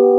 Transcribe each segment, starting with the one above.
Good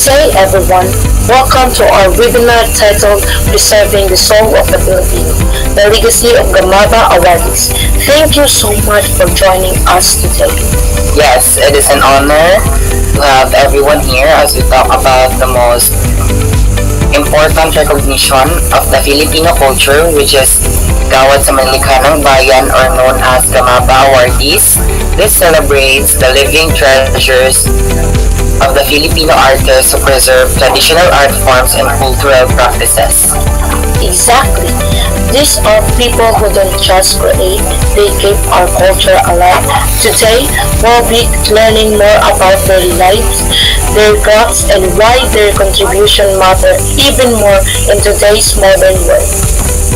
day everyone. Welcome to our webinar titled Preserving the Soul of the Filipino, the Legacy of Gamaba Awardees. Thank you so much for joining us today. Yes, it is an honor to have everyone here as we talk about the most important recognition of the Filipino culture, which is Gawad sa Manlikhanang Bayan, or known as Gamaba Awardees. This celebrates the living treasures of the Filipino artists who preserve traditional art forms and cultural practices. Exactly. These are people who don't just create, they keep our culture alive. Today, we'll be learning more about their lives, their crafts, and why their contribution matter even more in today's modern world.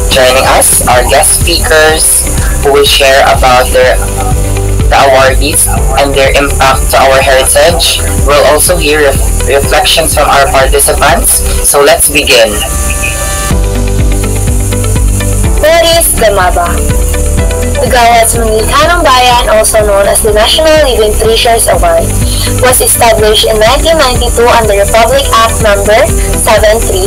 Joining us are guest speakers who will share about the awardees and their impact to our heritage. We'll also hear reflections from our participants. So let's begin. What is Gamaba? The Gawad sa Manlikhanang Bayan, also known as the National Living Treasures Award, was established in 1992 under Republic Act No. 7355.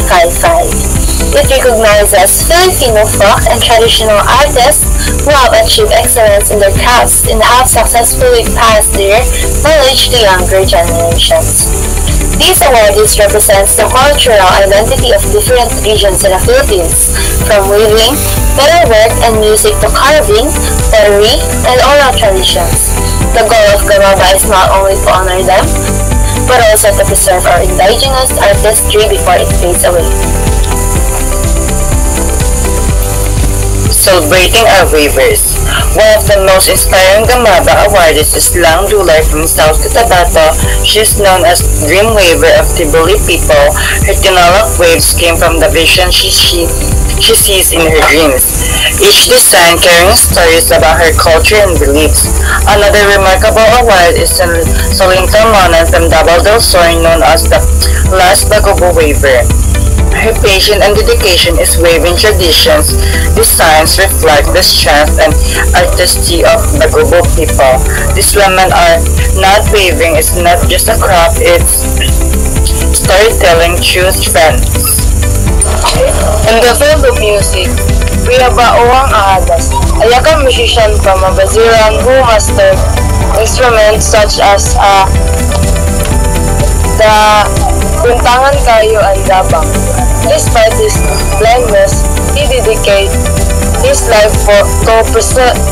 It recognizes Filipino folk and traditional artists who have achieved excellence in their crafts and have successfully passed their knowledge to younger generations. These awards represents the cultural identity of different regions in the Philippines, from weaving, metalwork, and music to carving, pottery, and oral traditions. The goal of Gamaba is not only to honor them, but also to preserve our indigenous artistry before it fades away. Celebrating our weavers. One of the most inspiring Gamaba awardees is Lang Dulay from South Cotabato. She is known as Dream Waver of Tibuli people. Her tinalak waves came from the vision she sees in her dreams. Each design carrying stories about her culture and beliefs. Another remarkable award is Solinta Monan from Davao del Sur, known as the Last Bagobo Waver. Her passion and dedication is weaving traditions. Designs reflect the strength and artistry of the Gubo people. These women are not weaving, it's not just a craft, it's storytelling through strengths. In the field of music, we have Baoang Ahadas, a young musician from Abaziran who mastered instruments such as the Kuntangan Kayo and Dabang. Despite his blindness, he dedicated his life to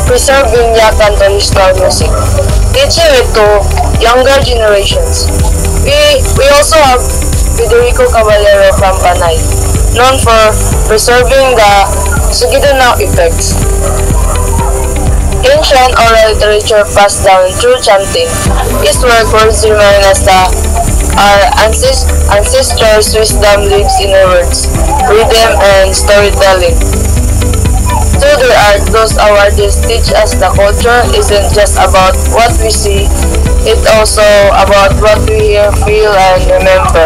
preserving Yakan traditional music, teaching it to younger generations. We also have Federico Caballero from Panay, known for preserving the Sugidunao effects. Ancient oral literature passed down through chanting. His work was remain as our ancestors' wisdom lives in their words, rhythm, and storytelling. Through their art, those awardees teach us the culture isn't just about what we see, it's also about what we hear, feel, and remember.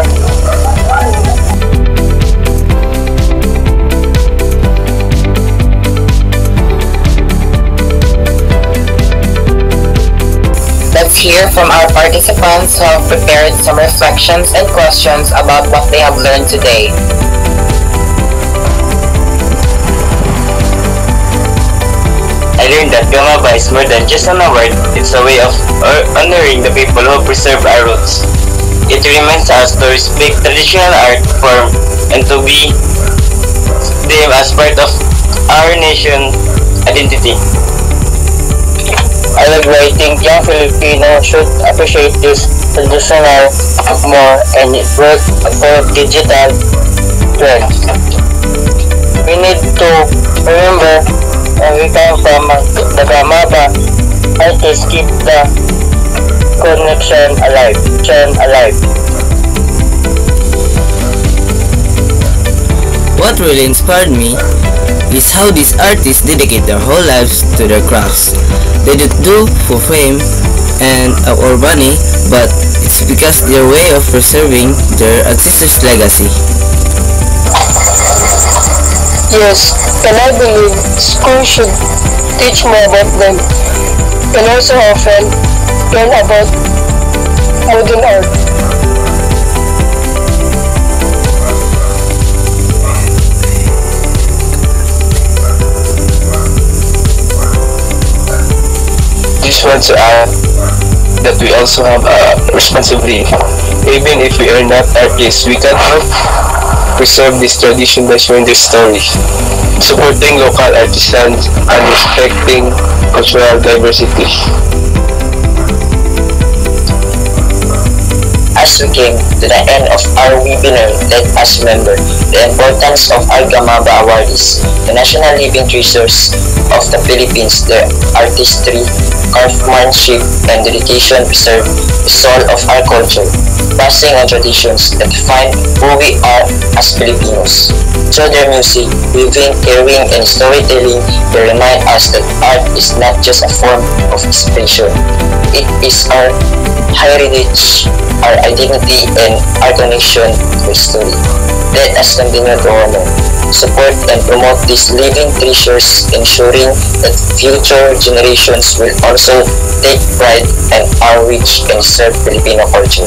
Let's hear from our participants who have prepared some reflections and questions about what they have learned today. I learned that Gamaba is more than just an award, it's a way of honoring the people who preserve our roots. It reminds us to respect traditional art form and to be them as part of our nation identity. I like why I think young Filipinos should appreciate this traditional more and work for digital trends. We need to remember we come from the Gamaba artists keep the connection alive. What really inspired me is how these artists dedicate their whole lives to their crafts. They don't do for fame and or money, but it's because their way of preserving their ancestors' legacy. Yes, and I believe schools should teach more about them and also often learn about modern art. Just want to add that we also have a responsibility. Even if we are not artists, we can help preserve this tradition by sharing their story, supporting local artisans, and respecting cultural diversity. As we came to the end of our webinar, let us remember the importance of our Gamaba awardees, the national living treasures of the Philippines. Their artistry, craftsmanship, and dedication preserve the soul of our culture, passing on traditions that define who we are as Filipinos. Through their music, weaving, caring, and storytelling, they remind us that art is not just a form of expression. It is our heritage, our identity, and our connection to history. Let us continue to honor, support, and promote these living treasures, ensuring that future generations will also take pride in our rich and served Filipino culture.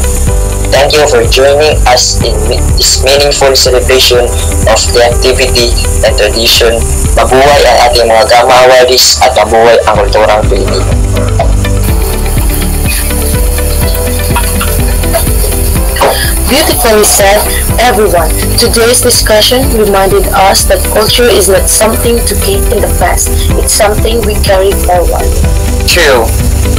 Thank you for joining us in this meaningful celebration of the activity and tradition. Mabuhay ang ating mga Gama awardees at mabuhay ang kulturang Pilipino. Beautifully said, everyone. Today's discussion reminded us that culture is not something to keep in the past. It's something we carry forward. True.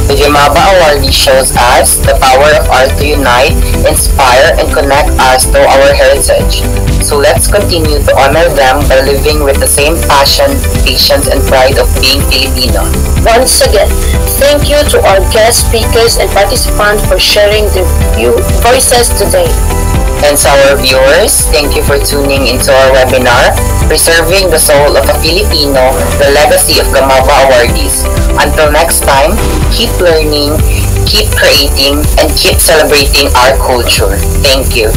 The Gamaba Awardee shows us the power of art to unite, inspire, and connect us to our heritage. So let's continue to honor them by living with the same passion, patience, and pride of being Filipino. Once again, thank you to our guest speakers and participants for sharing their voices today. And to our viewers, thank you for tuning into our webinar, Preserving the Soul of a Filipino, the Legacy of Gamaba Awardees. Until next time, keep learning, keep creating, and keep celebrating our culture. Thank you.